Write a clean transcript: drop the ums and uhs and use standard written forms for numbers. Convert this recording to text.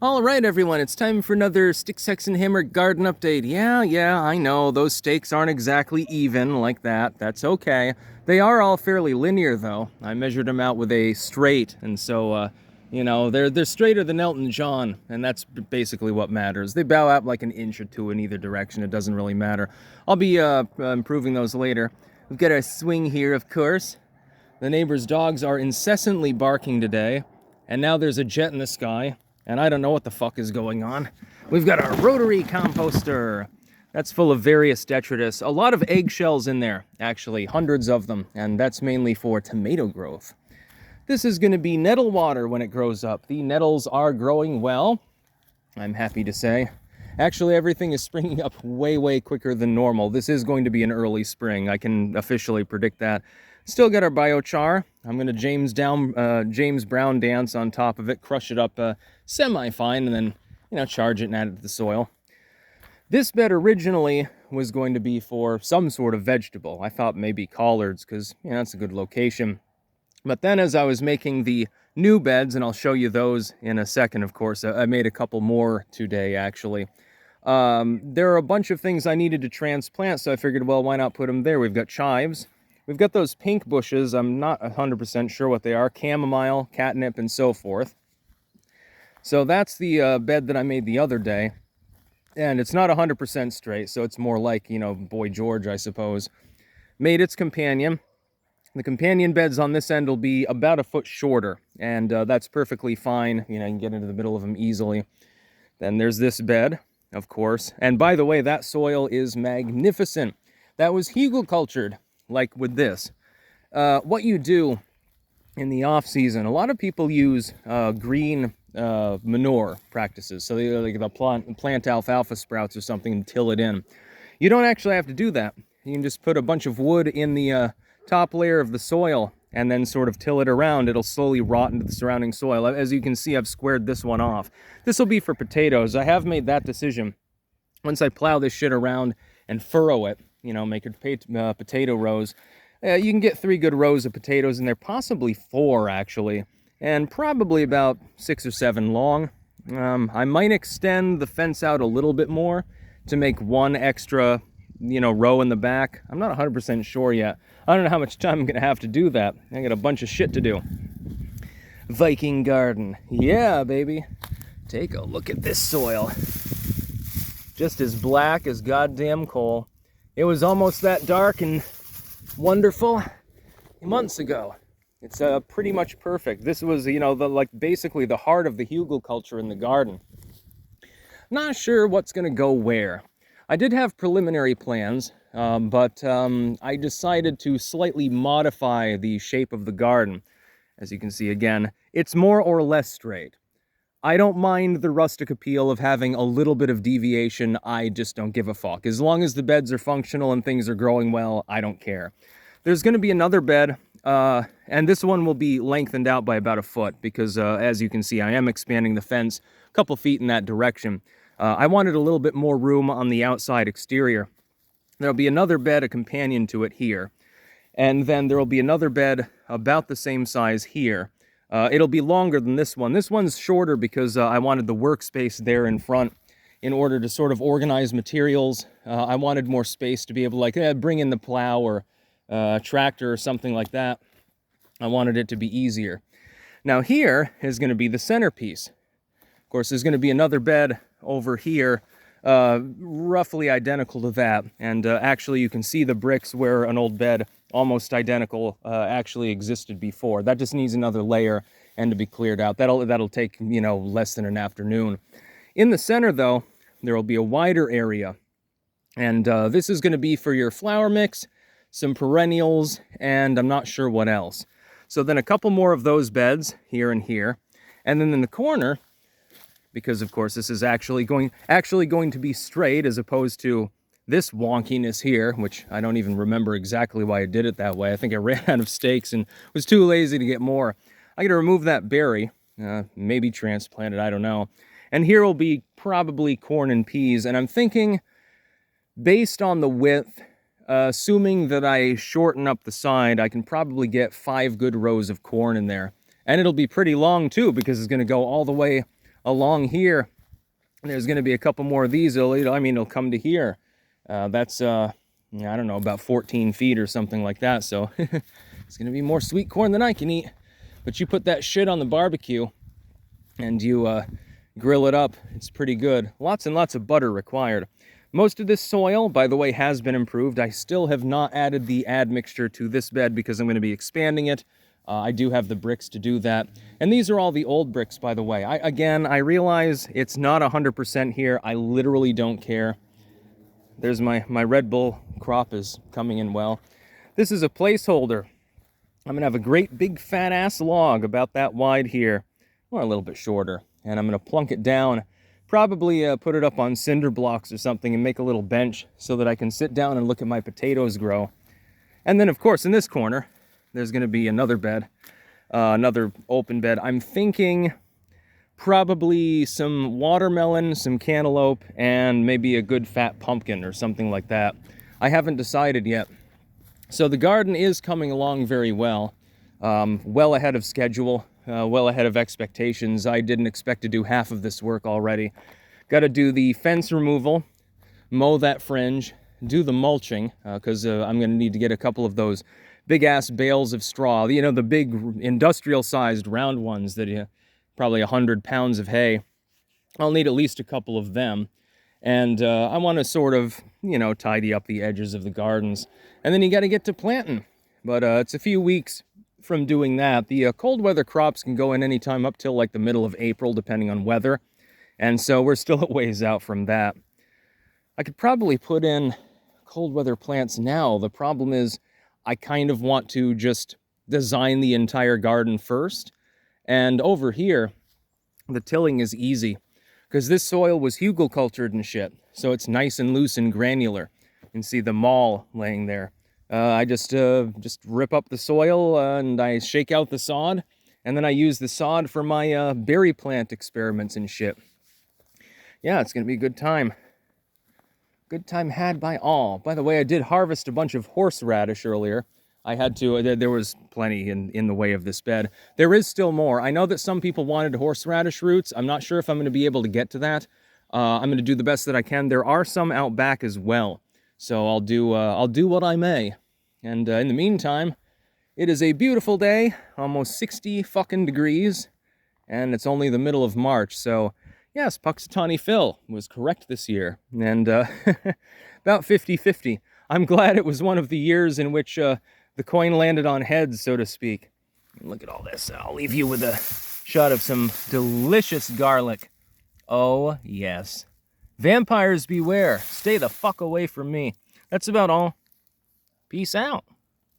All right, everyone, it's time for another Styxhexenhammer garden update. Yeah, I know, those stakes aren't exactly even like that. That's okay. They are all fairly linear, though. I measured them out with a straight, and so, they're straighter than Elton John, and that's basically what matters. They bow out like an inch or two in either direction. It doesn't really matter. I'll be improving those later. We've got our swing here, of course. The neighbor's dogs are incessantly barking today, and now there's a jet in the sky, and I don't know what the fuck is going on. We've got our rotary composter. That's full of various detritus. A lot of eggshells in there, actually, hundreds of them, and that's mainly for tomato growth. This is going to be nettle water when it grows up. The nettles are growing well, I'm happy to say. Actually, everything is springing up way quicker than normal. This is going to be an early spring. I can officially predict that. Still got our biochar. I'm going to James Brown dance on top of it, crush it up semi-fine, and then, charge it and add it to the soil. This bed originally was going to be for some sort of vegetable. I thought maybe collards, because, that's a good location. But then as I was making the new beds, and I'll show you those in a second, of course, I made a couple more today, actually. There are a bunch of things I needed to transplant, so I figured, well, why not put them there? We've got chives. We've got those pink bushes. I'm not 100% sure what they are. Chamomile, catnip, and so forth. So that's the bed that I made the other day. And it's not 100% straight, so it's more like, Boy George, I suppose. Made its companion. The companion beds on this end will be about a foot shorter, and that's perfectly fine. You can get into the middle of them easily. Then there's this bed, of course. And by the way, that soil is magnificent. That was hugelcultured, like with this. What you do in the off season, a lot of people use green manure practices. So they'll plant alfalfa sprouts or something and till it in. You don't actually have to do that. You can just put a bunch of wood in the top layer of the soil and then sort of till it around. It'll slowly rot into the surrounding soil. As you can see, I've squared this one off. This will be for potatoes. I have made that decision. Once I plow this shit around and furrow it, make it potato rows, you can get 3 good rows of potatoes in there, possibly 4 actually, and probably about 6 or 7 long. I might extend the fence out a little bit more to make 1 extra, row in the back. I'm not 100% sure yet. I don't know how much time I'm gonna have to do that. I got a bunch of shit to do. Viking garden. Yeah, baby. Take a look at this soil. Just as black as goddamn coal. It was almost that dark and wonderful months ago. It's pretty much perfect. This was, basically the heart of the hugelculture in the garden. Not sure what's gonna go where. I did have preliminary plans, but I decided to slightly modify the shape of the garden. As you can see again, it's more or less straight. I don't mind the rustic appeal of having a little bit of deviation. I just don't give a fuck. As long as the beds are functional and things are growing well, I don't care. There's going to be another bed, and this one will be lengthened out by about a foot because, as you can see, I am expanding the fence a couple feet in that direction. I wanted a little bit more room on the outside exterior. There'll be another bed, a companion to it here. And then there'll be another bed about the same size here. It'll be longer than this one. This one's shorter because I wanted the workspace there in front in order to sort of organize materials. I wanted more space to be able to bring in the plow or tractor or something like that. I wanted it to be easier. Now here is going to be the centerpiece. Of course, there's going to be another bed over here, roughly identical to that. And actually you can see the bricks where an old bed almost identical actually existed before. That just needs another layer and to be cleared out. That'll take, less than an afternoon. In the center though, there will be a wider area. And this is going to be for your flower mix, some perennials, and I'm not sure what else. So then a couple more of those beds here and here. And then in the corner, because of course this is actually going to be straight as opposed to this wonkiness here, which I don't even remember exactly why I did it that way. I think I ran out of stakes and was too lazy to get more. I got to remove that berry, maybe transplant it, I don't know. And here will be probably corn and peas, and I'm thinking, based on the width, assuming that I shorten up the side, I can probably get 5 good rows of corn in there. And it'll be pretty long too, because it's going to go all the way along here, there's going to be a couple more of these. It'll come to here. That's, I don't know, about 14 feet or something like that. So it's going to be more sweet corn than I can eat. But you put that shit on the barbecue and you grill it up. It's pretty good. Lots and lots of butter required. Most of this soil, by the way, has been improved. I still have not added the admixture to this bed because I'm going to be expanding it. I do have the bricks to do that. And these are all the old bricks, by the way. I realize it's not 100% here. I literally don't care. There's my Red Bull crop is coming in well. This is a placeholder. I'm going to have a great big fat ass log about that wide here, or a little bit shorter. And I'm going to plunk it down, probably put it up on cinder blocks or something and make a little bench so that I can sit down and look at my potatoes grow. And then, of course, in this corner, there's going to be another bed, another open bed. I'm thinking probably some watermelon, some cantaloupe, and maybe a good fat pumpkin or something like that. I haven't decided yet. So the garden is coming along very well, well ahead of schedule, well ahead of expectations. I didn't expect to do half of this work already. Got to do the fence removal, mow that fringe, do the mulching, because I'm going to need to get a couple of those big-ass bales of straw, you know, the big industrial-sized round ones that probably 100 pounds of hay. I'll need at least a couple of them. And I want to sort of, you know, tidy up the edges of the gardens. And then you got to get to planting. But it's a few weeks from doing that. The cold weather crops can go in any time up till like the middle of April, depending on weather. And so we're still a ways out from that. I could probably put in cold weather plants now. The problem is I kind of want to just design the entire garden first. And over here, the tilling is easy because this soil was hugelkultured and shit. So it's nice and loose and granular. You can see the maul laying there. I just rip up the soil and I shake out the sod. And then I use the sod for my berry plant experiments and shit. Yeah, it's going to be a good time. Good time had by all. By the way, I did harvest a bunch of horseradish earlier. I had to, there was plenty in the way of this bed. There is still more. I know that some people wanted horseradish roots. I'm not sure if I'm going to be able to get to that. I'm going to do the best that I can. There are some out back as well. So I'll do what I may. And in the meantime, it is a beautiful day, almost 60 fucking degrees, and it's only the middle of March. So yes, Puxatawny Phil was correct this year, and about 50-50. I'm glad it was one of the years in which the coin landed on heads, so to speak. Look at all this. I'll leave you with a shot of some delicious garlic. Oh, yes. Vampires beware. Stay the fuck away from me. That's about all. Peace out.